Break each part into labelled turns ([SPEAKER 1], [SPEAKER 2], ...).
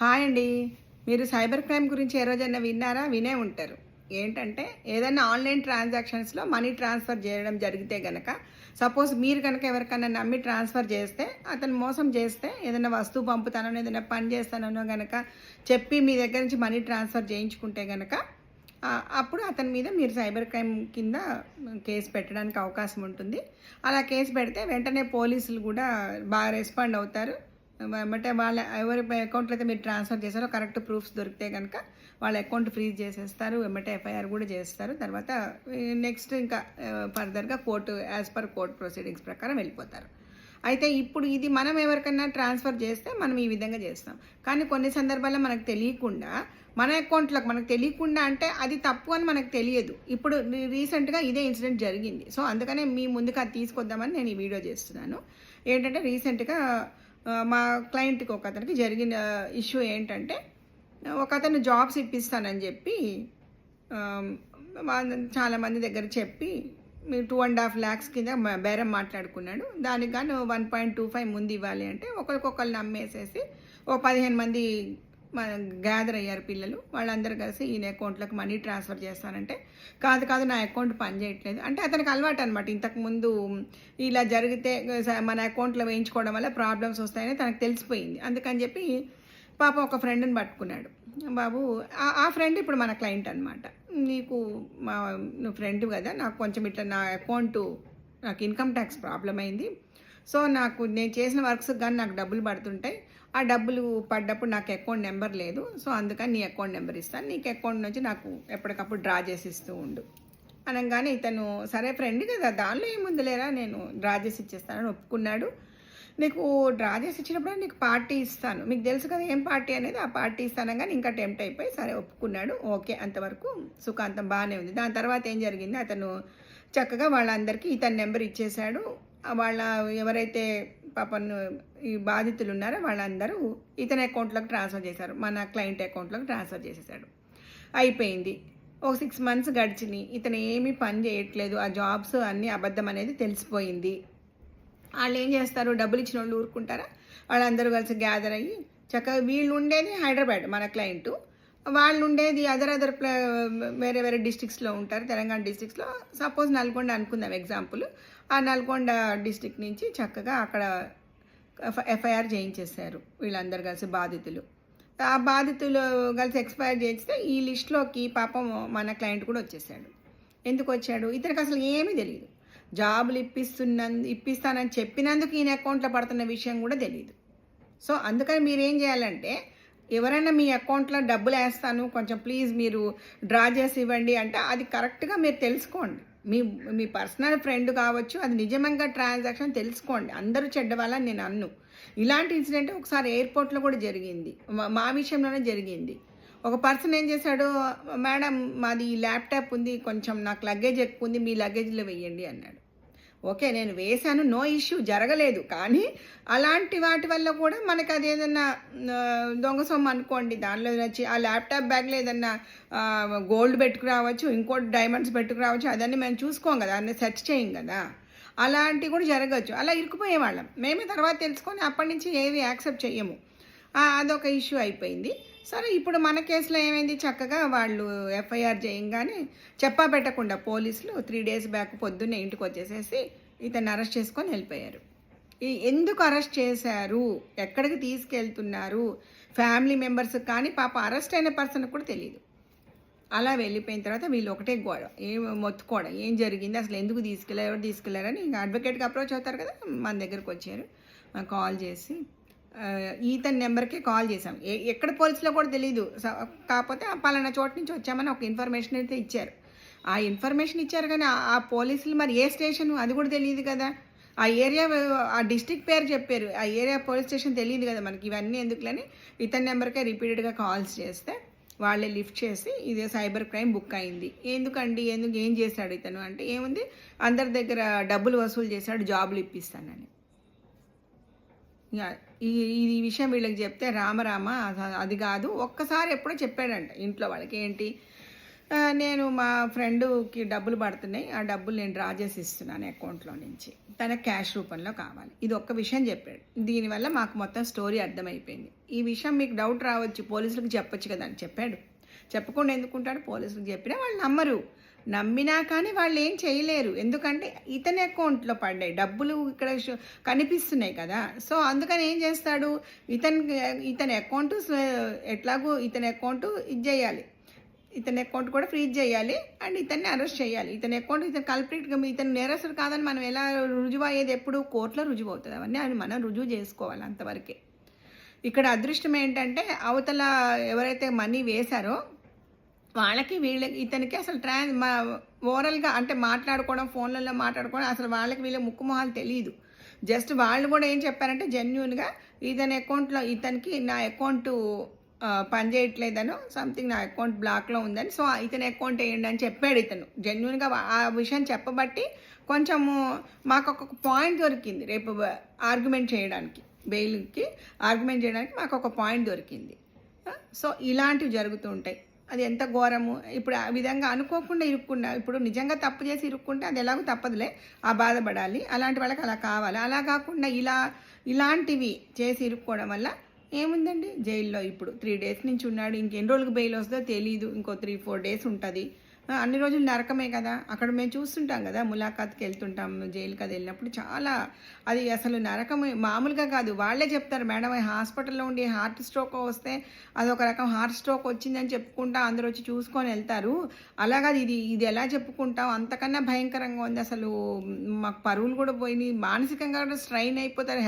[SPEAKER 1] Hi అండి. మీరు cyber crime గురించి ఏ రోజైనా విన్నారా? వినే ఉంటారు. ఏంటంటే ఏదైనా ఆన్‌లైన్ ట్రాన్సాక్షన్స్‌లో మనీ ట్రాన్స్‌ఫర్ చేయడం జరిగితే గనక, సపోజ్ మీరు గనక ఎవరికన్నా నమ్మి ట్రాన్స్‌ఫర్ చేస్తే, అతను మోసం చేస్తే ఏదైనా వస్తువు పంపుతాననో, ఏదైనా పని చేస్తాననో గనక చెప్పి మీ దగ్గర నుంచి మనీ ట్రాన్స్‌ఫర్ చేయించుకుంటే గనక అప్పుడు అతని మీద మీరు సైబర్ క్రైమ్ కింద కేసు పెట్టడానికి అవకాశం ఉంటుంది. అలా కేసు పెడితే వెంటనే పోలీసులు గూడా బాగా రెస్పాండ్ అవుతారు. ఎమ్మటే వాళ్ళ ఎవరి అకౌంట్‌లో అయితే మీరు ట్రాన్స్‌ఫర్ చేశారో కరెక్ట్ ప్రూఫ్స్ దొరికితే గనక వాళ్ళ అకౌంట్ ఫ్రీజ్ చేసేస్తారు. ఎమ్మటే ఎఫ్ఐఆర్ కూడా చేస్తారు. తర్వాత నెక్స్ట్ ఇంకా ఫర్దర్‌గా యాజ్ పర్ కోర్ట్ ప్రొసీడింగ్స్ ప్రకారం వెళ్ళిపోతారు. అయితే ఇప్పుడు ఇది మనం ఎవరికన్నా ట్రాన్స్ఫర్ చేస్తే మనం ఈ విధంగా చేస్తాం. కానీ కొన్ని సందర్భాల్లో మనకు తెలియకుండా మన అకౌంట్‌లోకి మనకు తెలియకుండా అంటే అది తప్పు అని మనకు తెలియదు. ఇప్పుడు రీసెంట్‌గా ఇదే ఇన్సిడెంట్ జరిగింది. సో, అందుకనే మీ ముందుకు అది తీసుకొద్దామని నేను ఈ వీడియో చేస్తున్నాను. ఏంటంటే రీసెంట్‌గా మా క్లయింట్‌కి ఒకతనికి జరిగిన ఇష్యూ ఏంటంటే, ఒకతను జాబ్స్ ఇప్పిస్తానని చెప్పి చాలామంది దగ్గర చెప్పి మీరు 2.5 lakhs కింద బేరం మాట్లాడుకున్నాడు. దానికి గాను 1.25 ముందు ఇవ్వాలి అంటే ఒకరికొకరు నమ్మేసేసి ఓ 15 మంది గ్యాదర్ అయ్యారు పిల్లలు. వాళ్ళందరూ కలిసి ఈయన అకౌంట్లోకి మనీ ట్రాన్స్ఫర్ చేస్తానంటే, కాదు నా అకౌంట్ పనిచేయట్లేదు అంటే అతనికి అలవాటు అనమాట. ఇంతకుముందు ఇలా జరిగితే మన అకౌంట్లో వేయించుకోవడం వల్ల ప్రాబ్లమ్స్ వస్తాయని తనకు తెలిసిపోయింది. అందుకని చెప్పి పాపం ఒక ఫ్రెండ్ని పట్టుకున్నాడు. బాబు ఆ ఫ్రెండ్ ఇప్పుడు మన క్లయింట్ అనమాట. నువ్వు ఫ్రెండ్ కదా, నాకు కొంచెం ఇట్లా నా అకౌంటు నాకు ఇన్కమ్ ట్యాక్స్ ప్రాబ్లం అయింది. సో నేను చేసిన వర్క్స్కి కానీ నాకు డబ్బులు పడుతుంటాయి. ఆ డబ్బులు పడ్డప్పుడు నాకు అకౌంట్ నెంబర్ లేదు. సో అందుకని నీ అకౌంట్ నెంబర్ ఇస్తాను, నీకు అకౌంట్ నుంచి నాకు ఎప్పటికప్పుడు డ్రా చేసి ఇస్తూ ఉండు అనగానే ఇతను సరే ఫ్రెండ్ కదా, దానిలో ఏముంది లేరా, నేను డ్రా చేసి ఇచ్చేస్తానని ఒప్పుకున్నాడు. నీకు డ్రా చేసి ఇచ్చినప్పుడు నీకు పార్టీ ఇస్తాను, మీకు తెలుసు కదా ఏం పార్టీ అనేది, ఆ పార్టీ ఇస్తాను కానీ ఇంకా టెంప్ట్ అయిపోయి సరే ఒప్పుకున్నాడు. ఓకే, అంతవరకు సుఖాంతం బాగానే ఉంది. దాని తర్వాత ఏం జరిగింది, అతను చక్కగా వాళ్ళందరికీ ఇతని నెంబర్ ఇచ్చేశాడు. వాళ్ళ ఎవరైతే పాపం ఈ బాధితులు ఉన్నారో వాళ్ళందరూ ఇతని అకౌంట్లోకి ట్రాన్స్ఫర్ చేశారు, మన క్లయింట్ అకౌంట్లోకి ట్రాన్స్ఫర్ చేసేసాడు. అయిపోయింది. ఒక 6 months గడిచినాయి. ఇతను ఏమీ పని చేయట్లేదు, ఆ జాబ్స్ అన్నీ అబద్ధం అనేది తెలిసిపోయింది. వాళ్ళు ఏం చేస్తారు, డబ్బులు ఇచ్చిన వాళ్ళు ఊరుకుంటారా, వాళ్ళందరూ కలిసి గ్యాదర్ అయ్యి చక్కగా వీళ్ళు ఉండేది హైదరాబాద్ మన క్లయింటు, వాళ్ళు ఉండేది అదర్ వేరే వేరే డిస్ట్రిక్ట్స్లో ఉంటారు. తెలంగాణ డిస్ట్రిక్ట్స్లో సపోజ్ నల్గొండ అనుకుందాం ఎగ్జాంపుల్. ఆ నల్గొండ డిస్ట్రిక్ట్ నుంచి చక్కగా అక్కడ ఎఫ్ఐఆర్ చేయించేశారు వీళ్ళందరూ కలిసి బాధితులు. ఆ బాధితులు కలిసి ఎక్స్పైర్ చేస్తే ఈ లిస్టులోకి పాపం మన క్లయింట్ కూడా వచ్చేసాడు. ఎందుకు వచ్చాడు, ఇతనికి అసలు ఏమీ తెలియదు. జాబులు ఇప్పిస్తానని చెప్పినందుకు ఈయన అకౌంట్లో పడుతున్న విషయం కూడా తెలియదు. సో అందుకని మీరేం చేయాలంటే, ఎవరైనా మీ అకౌంట్లో డబ్బులు వేస్తాను కొంచెం ప్లీజ్ మీరు డ్రా చేసి ఇవ్వండి అంటే అది కరెక్ట్గా మీరు తెలుసుకోండి. మీ పర్సనల్ ఫ్రెండ్ కావచ్చు, అది నిజంగా ట్రాన్సాక్షన్ తెలుసుకోండి. అందరూ చెడ్డవాళ్ళని నేను అన్ను. ఇలాంటి ఇన్సిడెంట్ ఒకసారి ఎయిర్పోర్ట్లో కూడా జరిగింది, మా విషయంలోనే జరిగింది. ఒక పర్సన్ ఏం చేశాడు, మేడం మాది ల్యాప్టాప్ ఉంది, కొంచెం నాకు లగేజ్ ఎక్కువ ఉంది, మీ లగేజ్లో వెయ్యండి అన్నాడు. ఓకే, నేను వేశాను, నో ఇష్యూ, జరగలేదు. కానీ అలాంటి వాటి వల్ల కూడా మనకు అది ఏదన్నా దొంగ సొమ్ము అనుకోండి, దానిలో వచ్చి ఆ ల్యాప్టాప్ బ్యాగ్లో ఏదన్నా గోల్డ్ పెట్టుకురావచ్చు, ఇంకోటి డైమండ్స్ పెట్టుకురావచ్చు, అదన్నీ మేము చూసుకోం కదా, అన్నీ సెర్చ్ చేయం కదా, అలాంటివి కూడా జరగచ్చు. అలా ఇరుక్కుపోయేవాళ్ళం మేమే. తర్వాత తెలుసుకొని అప్పటి నుంచి ఏవి యాక్సెప్ట్ చెయ్యము. అదొక ఇష్యూ అయిపోయింది. సరే, ఇప్పుడు మన కేసులో ఏమైంది, చక్కగా వాళ్ళు ఎఫ్ఐఆర్ చేయంగానే చెప్పా పెట్టకుండా పోలీసులు 3 days బ్యాక్ పొద్దున్నే ఇంటికి వచ్చేసేసి ఇతన్ని అరెస్ట్ చేసుకొని వెళ్ళిపోయారు. ఎందుకు అరెస్ట్ చేశారు, ఎక్కడికి తీసుకెళ్తున్నారు, ఫ్యామిలీ మెంబర్స్ కానీ పాప అరెస్ట్ అయిన పర్సన్ కూడా తెలియదు. అలా వెళ్ళిపోయిన తర్వాత వీళ్ళు ఒకటే గోడ, మొత్తుకోవడం ఏం జరిగింది, అసలు ఎందుకు ఎవరు తీసుకెళ్లారని ఇంకా అడ్వకేట్కి అప్రోచ్ అవుతారు కదా, మన దగ్గరకు వచ్చారు. కాల్ చేసి ఈతని నెంబర్కే కాల్ చేసాం. ఎక్కడ పోలీసులో కూడా తెలియదు. కాకపోతే పలానా చోటు నుంచి వచ్చామని ఒక ఇన్ఫర్మేషన్ అయితే ఇచ్చారు. ఆ ఇన్ఫర్మేషన్ ఇచ్చారు కానీ ఆ పోలీసులు మరి ఏ స్టేషన్ అది కూడా తెలియదు కదా, ఆ ఏరియా ఆ డిస్ట్రిక్ట్ పేరు చెప్పారు, ఆ ఏరియా పోలీస్ స్టేషన్ తెలియదు కదా మనకి. ఇవన్నీ ఎందుకులని ఇతని నెంబర్కే రిపీటెడ్గా కాల్స్ చేస్తే వాళ్ళే లిఫ్ట్ చేసి ఇదే సైబర్ క్రైమ్ బుక్ అయింది. ఏం చేశాడు ఇతను అంటే, ఏముంది అందరి దగ్గర డబ్బులు వసూలు చేశాడు, జాబులు ఇప్పిస్తానని. ఈ విషయం వీళ్ళకి చెప్తే రామ అది కాదు, ఒక్కసారి ఎప్పుడో చెప్పాడంట ఇంట్లో వాళ్ళకి. ఏంటి, నేను మా ఫ్రెండుకి డబ్బులు పడుతున్నాయి. ఆ డబ్బులు నేను డ్రా చేసి ఇస్తున్నాను అకౌంట్‌లో నుంచి. తనకి క్యాష్ రూపంలో కావాలి. ఇది ఒక్క విషయం చెప్పాడు. దీనివల్ల మాకు మొత్తం స్టోరీ అర్థమైపోయింది. ఈ విషయం మీకు డౌట్ రావచ్చు. పోలీసులకి చెప్పొచ్చు కదా అని చెప్పాడు. చెప్పకుండా ఎందుకుంటాడు? పోలీసులకు చెప్పినా వాళ్ళు నమ్మరు. నమ్మినా కానీ వాళ్ళు ఏం చేయలేరు. ఎందుకంటే ఇతని అకౌంట్‌లో పడ్డాయి. డబ్బులు ఇక్కడ కనిపిస్తున్నాయి కదా! సో, అందుకని ఏం చేస్తాడు? ఇతని అకౌంట్ ఎట్లాగో ఇతని అకౌంట్ ఇది చేయాలి. ఇతని అకౌంట్ కూడా ఫ్రీజ్ చేయాలి అండ్ ఇతన్ని అరెస్ట్ చేయాలి. ఇతని అకౌంట్ ఇతను కల్ప్రిట్‌గా ఇతను నేరస్తుడు కాదని మనం ఎలా రుజువు అయ్యేది? ఎప్పుడు కోర్టులో రుజువు అవుతుంది. అవన్నీ అది మనం రుజువు చేసుకోవాలి అంతవరకే. ఇక్కడ అదృష్టం ఏంటంటే అవతల ఎవరైతే మనీ వేశారో వాళ్ళకి వీళ్ళకి ఇతనికి అసలు ఓవరాల్‌గా అంటే మాట్లాడుకోవడం, ఫోన్లలో మాట్లాడుకోవడం అసలు వాళ్ళకి వీళ్ళ ముక్కు మొహాలు తెలీదు. జస్ట్ వాళ్ళు కూడా ఏం చెప్పారంటే జెన్యూన్‌గా ఇతని అకౌంట్‌లో ఇతనికి నా అకౌంటు పనిచేయట్లేదనో సంథింగ్ నా అకౌంట్ బ్లాక్‌లో ఉందని. సో, ఇతని అకౌంట్ ఎయ్యండి అని చెప్పాడు ఇతను. జెన్యూన్‌గా ఆ విషయం చెప్పబట్టి కొంచెము మాకొక పాయింట్ దొరికింది. రేపు ఆర్గ్యుమెంట్ చేయడానికి, బెయిల్‌కి ఆర్గ్యుమెంట్ చేయడానికి మాకొక పాయింట్ దొరికింది. సో, ఇలాంటివి జరుగుతూ ఉంటాయి. అది ఎంత ఘోరము. ఇప్పుడు ఆ విధంగా అనుకోకుండా ఇరుక్కున్నా ఇప్పుడు నిజంగా తప్పు చేసి ఇరుక్కుంటే అది ఎలాగో తప్పదులే. ఆ బాధపడాలి. అలాంటి వాళ్ళకి అలా కావాలి. అలా కాకుండా ఇలాంటివి చేసి ఇరుక్కోవడం వల్ల ఏముందండి? జైల్లో ఇప్పుడు 3 డేస్ నుంచి ఉన్నాడు. ఇంకెన్ని రోజులకు బెయిల్ వస్తుందో తెలీదు. ఇంకో 3, 4 డేస్ ఉంటుంది. అన్ని రోజులు నరకమే కదా! అక్కడ మేము చూస్తుంటాం కదా! ములాఖాత్‌కి వెళ్తుంటాం. జైలుకి అది వెళ్ళినప్పుడు చాలా అది అసలు నరకమే మామూలుగా కాదు. వాళ్ళే చెప్తారు, మేడం హాస్పిటల్‌లో ఉండి హార్ట్ స్ట్రోక్ వస్తే అదొక రకం హార్ట్ స్ట్రోక్ వచ్చిందని చెప్పుకుంటా అందరూ వచ్చి చూసుకొని వెళ్తారు. అలా కాదు ఇది ఎలా చెప్పుకుంటాం? అంతకన్నా భయంకరంగా ఉంది. అసలు మాకు పరువులు కూడా పోయినాయి. మానసికంగా కూడా స్ట్రెయిన్ అయిపోతారు.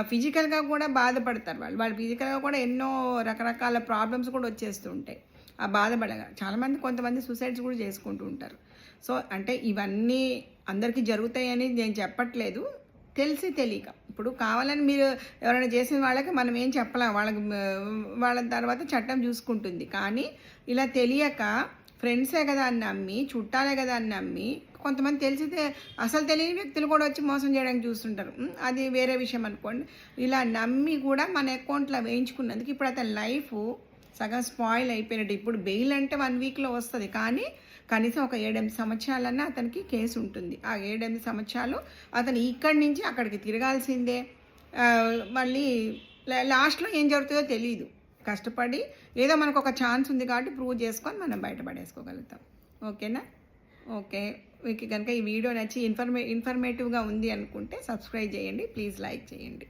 [SPEAKER 1] ఫిజికల్‌గా కూడా బాధపడతారు వాళ్ళు. వాళ్ళు ఫిజికల్‌గా కూడా ఎన్నో రకరకాల ప్రాబ్లమ్స్ కూడా వచ్చేస్తూ ఉంటాయి. ఆ బాధపడగా చాలామంది కొంతమంది సూసైడ్స్ కూడా చేసుకుంటూ ఉంటారు. సో, అంటే ఇవన్నీ అందరికీ జరుగుతాయని నేను చెప్పట్లేదు. తెలిసి తెలియక ఇప్పుడు కావాలని మీరు ఎవరైనా చేసిన వాళ్ళకి మనం ఏం చెప్పలేం. వాళ్ళ తర్వాత చట్టం చూసుకుంటుంది. కానీ ఇలా తెలియక ఫ్రెండ్సే కదా అని నమ్మి, చుట్టాలే కదా అని నమ్మి కొంతమంది తెలిసితే అసలు తెలియని వ్యక్తులు కూడా వచ్చి మోసం చేయడానికి చూస్తుంటారు. అది వేరే విషయం అనుకోండి. ఇలా నమ్మి కూడా మన అకౌంట్లో వేయించుకున్నందుకు ఇప్పుడు అతని లైఫ్ సగం స్పాయిల్ అయిపోయినట్టు. ఇప్పుడు బెయిల్ అంటే 1 వీక్లో వస్తుంది. కానీ కనీసం ఒక 7-8 సంవత్సరాలన్నా అతనికి కేసు ఉంటుంది. ఆ 7-8 సంవత్సరాలు అతను ఇక్కడి నుంచి అక్కడికి తిరగాల్సిందే. మళ్ళీ లాస్ట్లో ఏం జరుగుతుందో తెలియదు. కష్టపడి ఏదో మనకు ఒక ఛాన్స్ ఉంది కాబట్టి ప్రూవ్ చేసుకొని మనం బయటపడేసుకోగలుగుతాం. ఓకేనా? ఓకే. మీకు కనుక ఈ వీడియో నచ్చి ఇన్ఫర్మేటివ్గా ఉంది అనుకుంటే సబ్స్క్రైబ్ చేయండి. ప్లీజ్ లైక్ చేయండి.